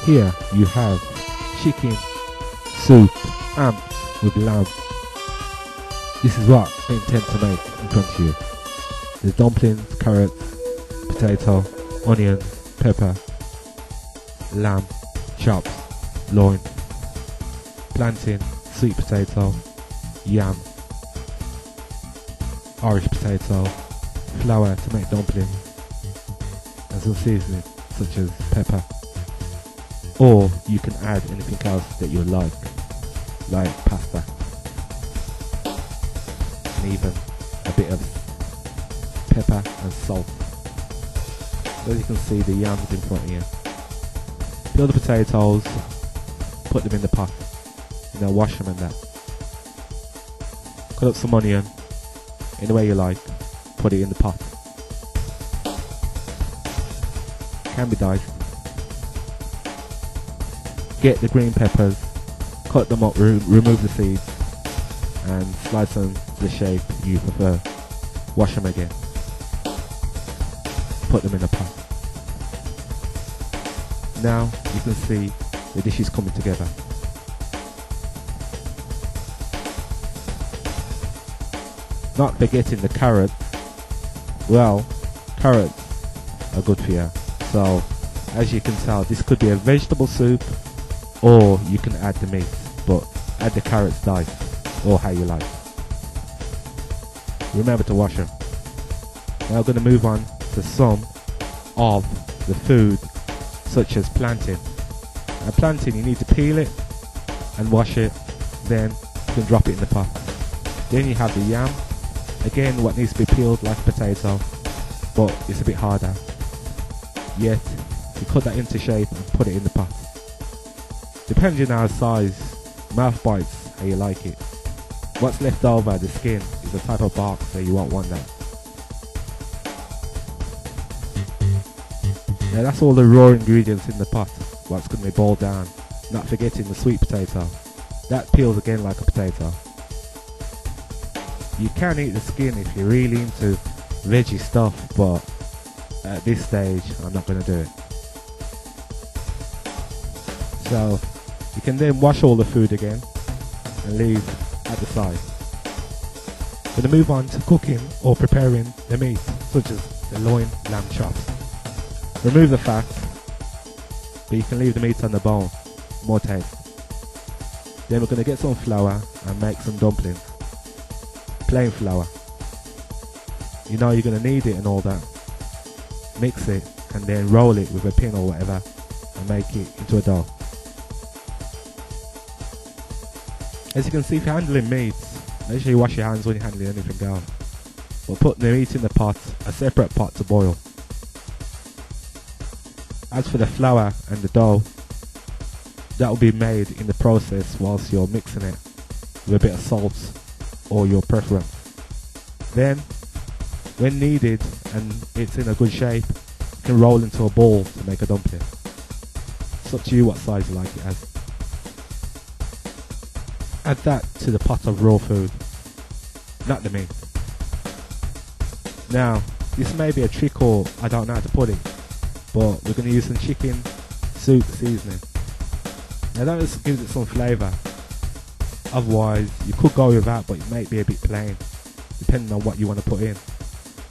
Here you have chicken soup amped with lamb. This is what I intend to make in front of you. There's dumplings, carrots, potato, onions, pepper, lamb, chops, loin, plantain, sweet potato, yam, Irish potato, flour to make dumplings, and some seasoning such as pepper. Or you can add anything else that you like pasta, and even a bit of pepper and salt. So as you can see, the yam's in front of you. Peel the potatoes, put them in the pot, and then wash them and that. Cut up some onion, any way you like, put it in the pot. Can be diced. Get the green peppers, cut them up, remove the seeds, and slice them to the shape you prefer. Wash them again. Put them in the pot. Now you can see the dish is coming together. Not forgetting the carrots. Well, carrots are good for you. So, as you can tell, this could be a vegetable soup, or you can add the meat, but add the carrots diced, or how you like. Remember to wash them. Now we're going to move on to some of the food, such as plantain. Now plantain, you need to peel it and wash it, then you can drop it in the pot. Then you have the yam. Again, what needs to be peeled like potato, but it's a bit harder. Yet, you cut that into shape and put it in the pot. Depending on size, mouth bites, how you like it. What's left over, the skin, is a type of bark, so you won't want that. Now that's all the raw ingredients in the pot, what's going to be boiled down. Not forgetting the sweet potato. That peels again like a potato. You can eat the skin if you're really into veggie stuff, but at this stage I'm not going to do it. So you can then wash all the food again and leave at the side. We're going to move on to cooking or preparing the meat, such as the loin lamb chops. Remove the fat, but you can leave the meat on the bone, more taste. Then we're going to get some flour and make some dumplings. Plain flour. You know you're going to need it and all that. Mix it and then roll it with a pin or whatever and make it into a dough. As you can see, if you're handling meat, make sure you wash your hands when you're handling anything else. We'll put the meat in the pot, a separate pot to boil. As for the flour and the dough, that will be made in the process whilst you're mixing it with a bit of salt or your preference. Then, when needed and it's in a good shape, you can roll into a ball to make a dumpling. It's up to you what size you like it as. Add that to the pot of raw food, not the meat. Now, this may be a trick, or I don't know how to put it, but we're going to use some chicken soup seasoning. Now that just gives it some flavour. Otherwise, you could go with that, but it might be a bit plain, depending on what you want to put in.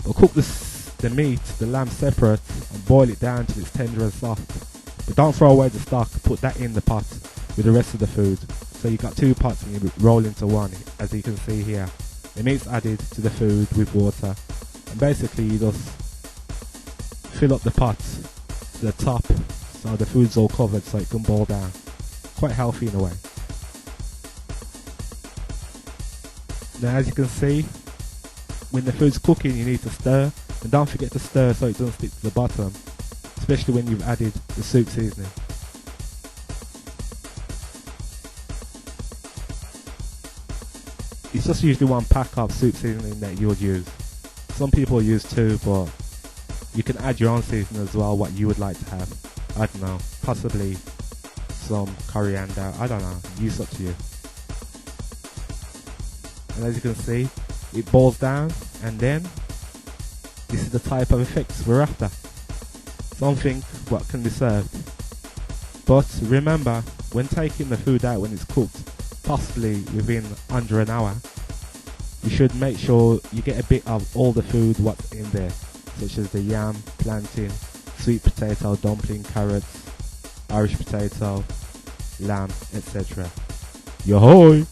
But cook the meat, the lamb separate, and boil it down till it's tender and soft. But don't throw away the stock, put that in the pot with the rest of the food. So you've got two pots and you roll into one, as you can see here. The meat's added to the food with water, and basically you just fill up the pot to the top so the food's all covered so it can boil down. Quite healthy in a way. Now as you can see, when the food's cooking you need to stir, and don't forget to stir so it doesn't stick to the bottom, especially when you've added the soup seasoning. It's just usually one pack of soup seasoning that you would use. Some people use two, but you can add your own seasoning as well, what you would like to have. I don't know, possibly some coriander, I don't know, it's up to you. And as you can see, it boils down, and then this is the type of effects we're after. Something what can be served But remember, when taking the food out when it's cooked, possibly within under an hour, you should make sure you get a bit of all the food what's in there, such as the yam, plantain, sweet potato, dumpling, carrots, Irish potato, lamb, etc. Yo-hoy!